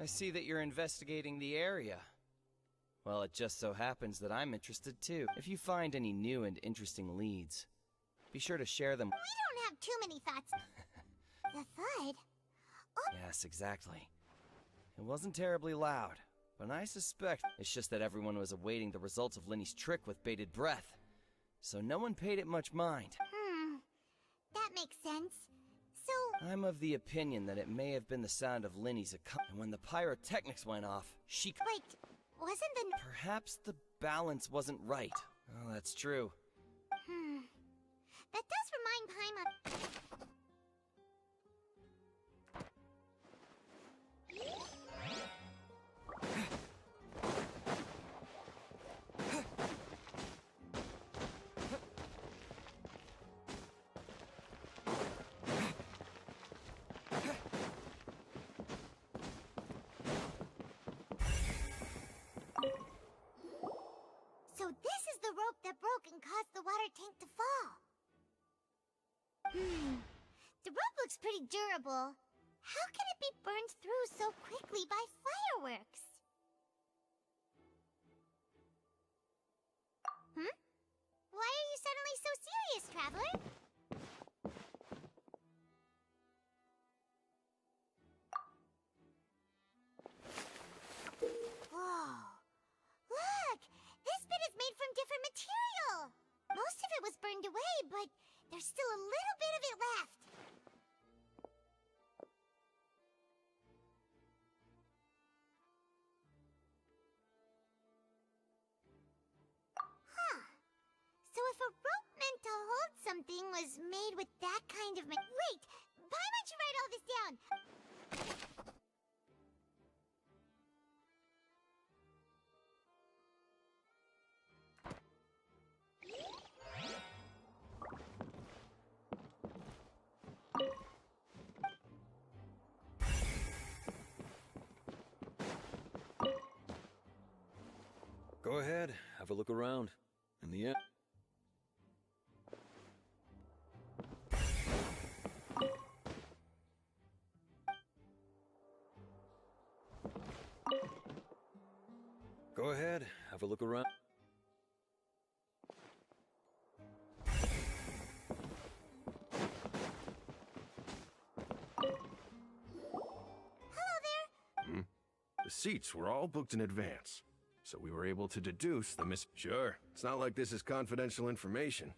I see that you're investigating the area. Well, it just so happens that I'm interested too. If you find any new and interesting leads, be sure to share them. We don't have too many thoughts. The thud? Oh. Yes, exactly. It wasn't terribly loud, but I suspect it's just that everyone was awaiting the results of Linny's trick with bated breath, so no one paid it much mind. That makes sense. So... I'm of the opinion that it may have been the sound of Linny's and when the pyrotechnics went off, she... Wait, wasn't the... Perhaps the balance wasn't right. Oh, that's true. That does remind Paimon... So this is the rope that broke and caused the water tank to fall. The rope looks pretty durable. How can it be burned through so quickly by fireworks? Why are you suddenly so serious, Traveler? Whoa! Look! This bit is made from different material! Most of it was burned away, but there's still a little bit of it left. So if a rope meant to hold something was made with that kind of Wait! Why don't you write all this down? Go ahead, have a look around. In the end... Go ahead, have a look around. Hello there! The seats were all booked in advance, so we were able to deduce the Sure, it's not like this is confidential information.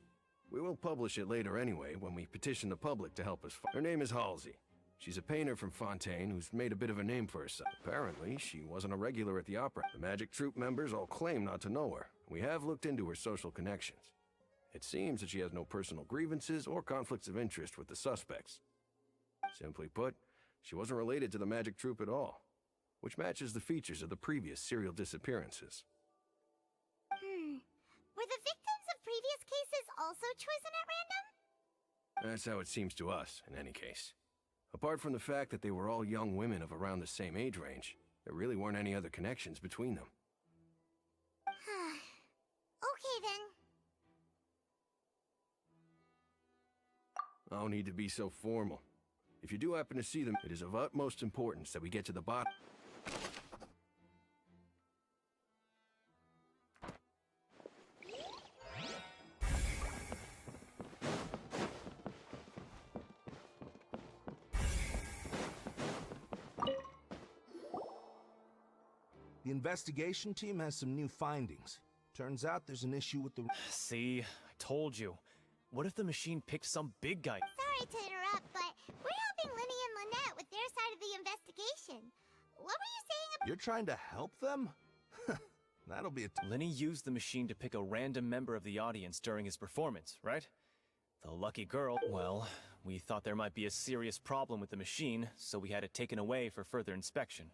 We will publish it later anyway when we petition the public to help us Her name is Halsey. She's a painter from Fontaine who's made a bit of a name for herself. Apparently, she wasn't a regular at the opera. The Magic Troupe members all claim not to know her. We have looked into her social connections. It seems that she has no personal grievances or conflicts of interest with the suspects. Simply put, she wasn't related to the Magic Troupe at all, which matches the features of the previous serial disappearances. Were the victims of previous cases also chosen at random? That's how it seems to us, in any case. Apart from the fact that they were all young women of around the same age range, there really weren't any other connections between them. Okay then. No need to be so formal. If you do happen to see them, it is of utmost importance that we get to the bottom. The investigation team has some new findings. Turns out there's an issue with the... See, I told you. What if the machine picked some big guy? Sorry to interrupt, but we're helping Linny and Lynette with their side of the investigation. What were you saying about... You're trying to help them? That'll be a... Linny used the machine to pick a random member of the audience during his performance, right? The lucky girl... Well, we thought there might be a serious problem with the machine, so we had it taken away for further inspection.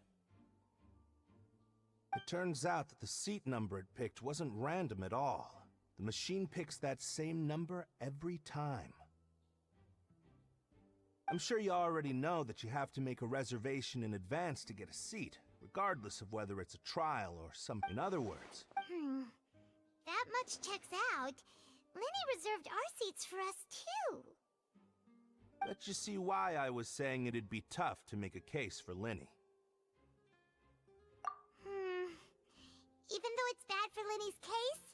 It turns out that the seat number it picked wasn't random at all. The machine picks that same number every time. I'm sure you already know that you have to make a reservation in advance to get a seat, regardless of whether it's a trial or something. In other words... That much checks out. Linny reserved our seats for us, too. Let you see why I was saying it'd be tough to make a case for Linny. even though it's bad for Lenny's case.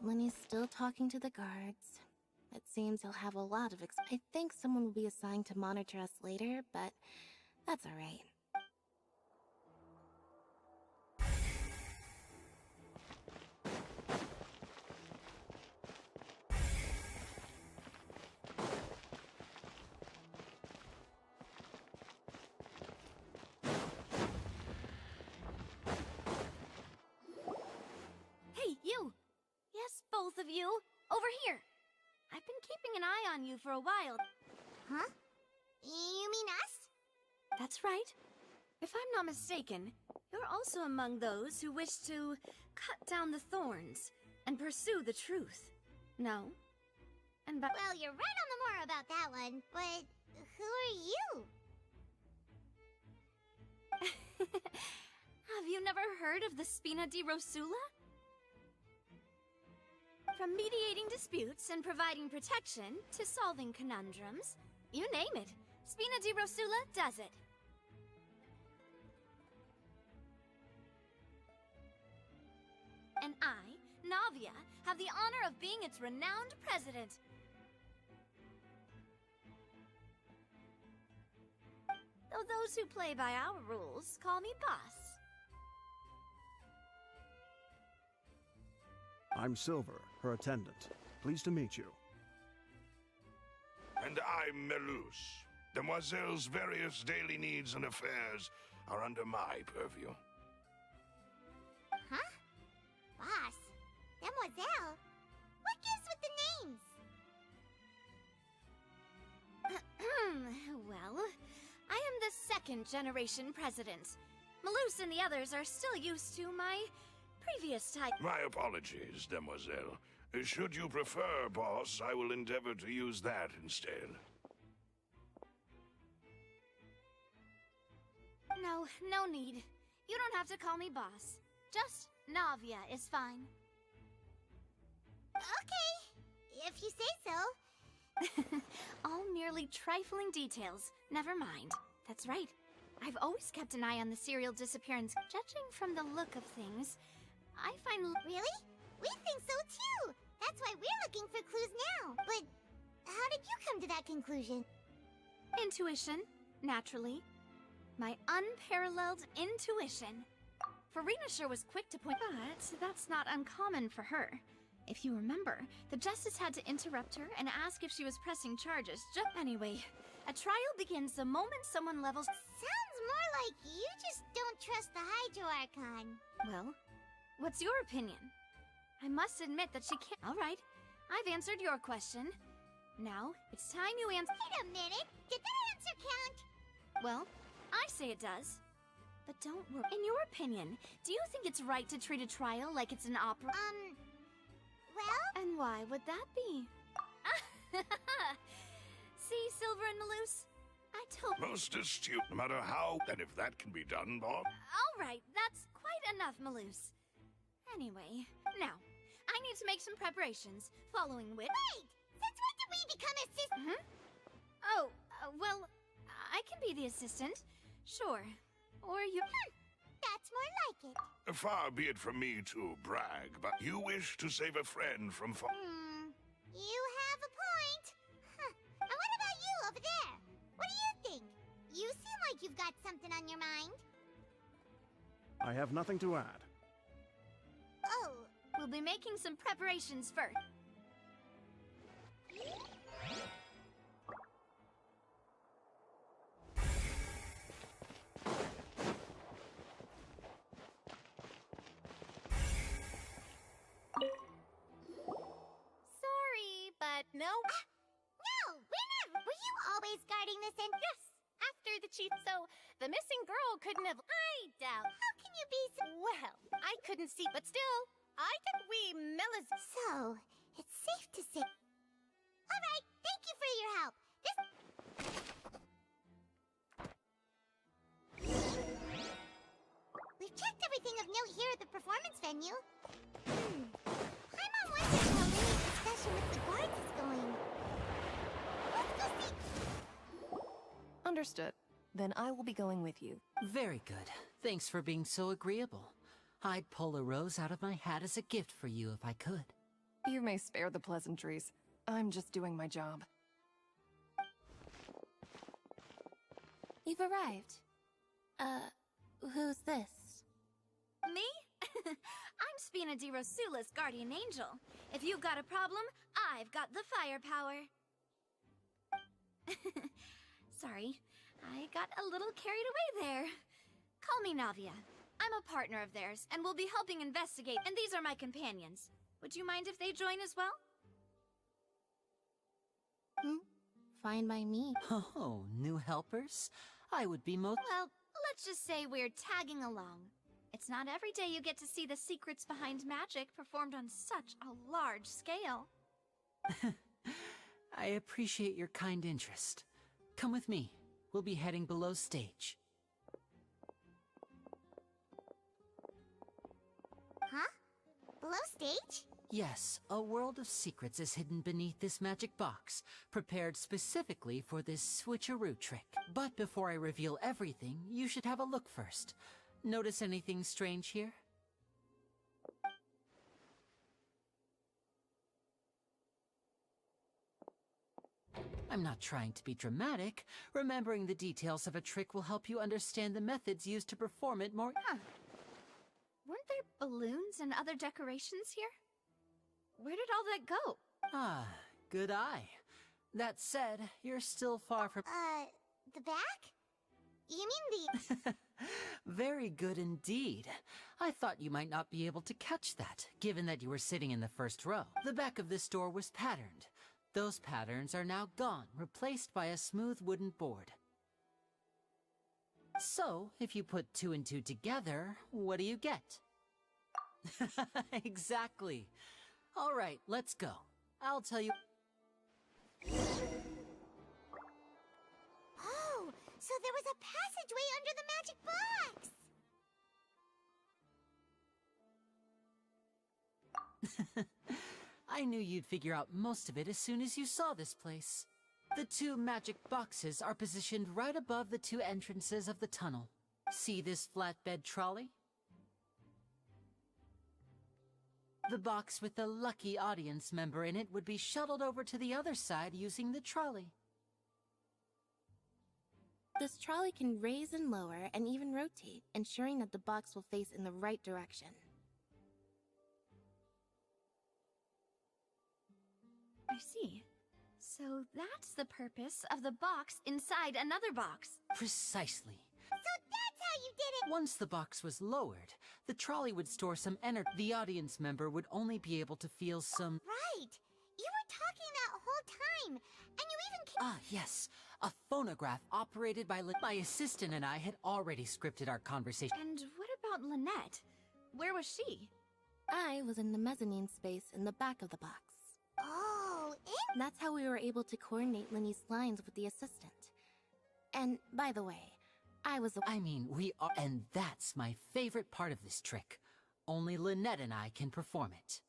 Lenny's still talking to the guards. It seems he'll have a lot of I think someone will be assigned to monitor us later, but that's alright. Hey, you! Yes, both of you! Over here! I've been keeping an eye on you for a while. Huh? You mean us? That's right. If I'm not mistaken, you're also among those who wish to cut down the thorns and pursue the truth. No? And Well, you're right on the more about that one, but who are you? Have you never heard of the Spina di Rosula? From mediating disputes and providing protection to solving conundrums, you name it, Spina di Rosula does it. And I, Navia, have the honor of being its renowned president. Though those who play by our rules call me boss. I'm Silver, her attendant. Pleased to meet you. And I'm Melus. Demoiselle's various daily needs and affairs are under my purview. Huh? Boss? Demoiselle? What gives with the names? Well, I am the second generation president. Melus and the others are still used to my previous type. My apologies, Demoiselle. Should you prefer, boss, I will endeavor to use that instead. No need. You don't have to call me boss. Just Navia is fine. Okay, if you say so. All merely trifling details. Never mind. That's right. I've always kept an eye on the serial disappearance. Judging from the look of things, I find... Really? We think so too! That's why we're looking for clues now. But how did you come to that conclusion? Intuition, naturally. My unparalleled intuition. Farina sure was quick to point, but that's not uncommon for her. If you remember, the Justice had to interrupt her and ask if she was pressing charges. Anyway, a trial begins the moment someone levels... Sounds more like you just don't trust the Hydro Archon. Well, what's your opinion? I must admit that she can't... All right, I've answered your question. Now, it's time you answer... Wait a minute! Did that answer count? Well, I say it does. But don't worry. In your opinion, do you think it's right to treat a trial like it's an opera? Well... And why would that be? See, Silver and Melus? I told... Most astute, no matter how, and if that can be done, boss. All right, that's quite enough, Melus. Anyway, now, I need to make some preparations, following which... Wait! Since when did we become assistants? Oh, well, I can be the assistant. Sure. Or you... That's more like it. Far be it from me to brag, but you wish to save a friend from... You have a point. Huh. And what about you over there? What do you think? You seem like you've got something on your mind. I have nothing to add. Oh. We'll be making some preparations first. Sorry, but no. No, we're not. Were you always guarding this end? Yes, after the chief, so the missing girl couldn't have... I doubt. How can you be so... Well, I couldn't see, but still, I think we Melis... So, it's safe to say... Alright, Understood. Then I will be going with you. Very good. Thanks for being so agreeable. I'd pull a rose out of my hat as a gift for you if I could. You may spare the pleasantries. I'm just doing my job. You've arrived. Who's this? Me? I'm Spina di Rosula's guardian angel. If you've got a problem, I've got the firepower. Sorry, I got a little carried away there. Call me Navia. I'm a partner of theirs, and will be helping investigate, and these are my companions. Would you mind if they join as well? Fine by me. Oh, new helpers? I would be most— Well, let's just say we're tagging along. It's not every day you get to see the secrets behind magic performed on such a large scale. I appreciate your kind interest. Come with me. We'll be heading below stage. Huh? Below stage? Yes, a world of secrets is hidden beneath this magic box, prepared specifically for this switcheroo trick. But before I reveal everything, you should have a look first. Notice anything strange here? I'm not trying to be dramatic. Remembering the details of a trick will help you understand the methods used to perform it more— Huh. Weren't there balloons and other decorations here? Where did all that go? Ah, good eye. That said, you're still far from— The back? You mean the... Very good indeed. I thought you might not be able to catch that, given that you were sitting in the first row. The back of this door was patterned. Those patterns are now gone, replaced by a smooth wooden board. So, if you put 2 and 2 together, what do you get? Exactly. All right, let's go. I'll tell you— Oh, so there was a passageway under the magic box! I knew you'd figure out most of it as soon as you saw this place. The 2 magic boxes are positioned right above the 2 entrances of the tunnel. See this flatbed trolley? The box with the lucky audience member in it would be shuttled over to the other side using the trolley. This trolley can raise and lower and even rotate, ensuring that the box will face in the right direction. I see. So that's the purpose of the box inside another box. Precisely. So that's how you did it! Once the box was lowered, the trolley would store some energy. The audience member would only be able to feel some— Right! You were talking that whole time, and you even Ah, yes. A phonograph operated by my assistant and I had already scripted our conversation. And what about Lynette? Where was she? I was in the mezzanine space in the back of the box. Oh, That's how we were able to coordinate Linny's lines with the assistant. And, by the way, I mean, we are— And that's my favorite part of this trick. Only Lynette and I can perform it.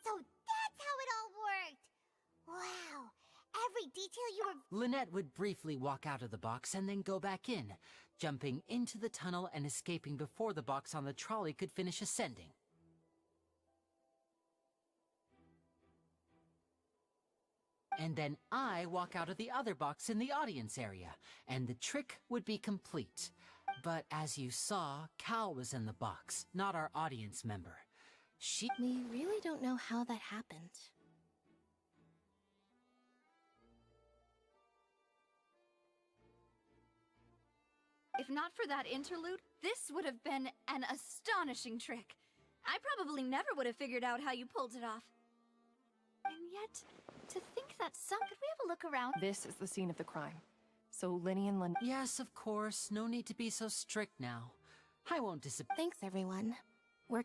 So that's how it all worked! Wow, every detail you were... Lynette would briefly walk out of the box and then go back in, jumping into the tunnel and escaping before the box on the trolley could finish ascending. And then I walk out of the other box in the audience area, and the trick would be complete. But as you saw, Cal was in the box, not our audience member. We really don't know how that happened. If not for that interlude, this would have been an astonishing trick. I probably never would have figured out how you pulled it off. And yet, to think that some— Could we have a look around? This is the scene of the crime. So Linny and Lynette— Yes, of course. No need to be so strict now. I won't disappoint. Thanks, everyone. We're...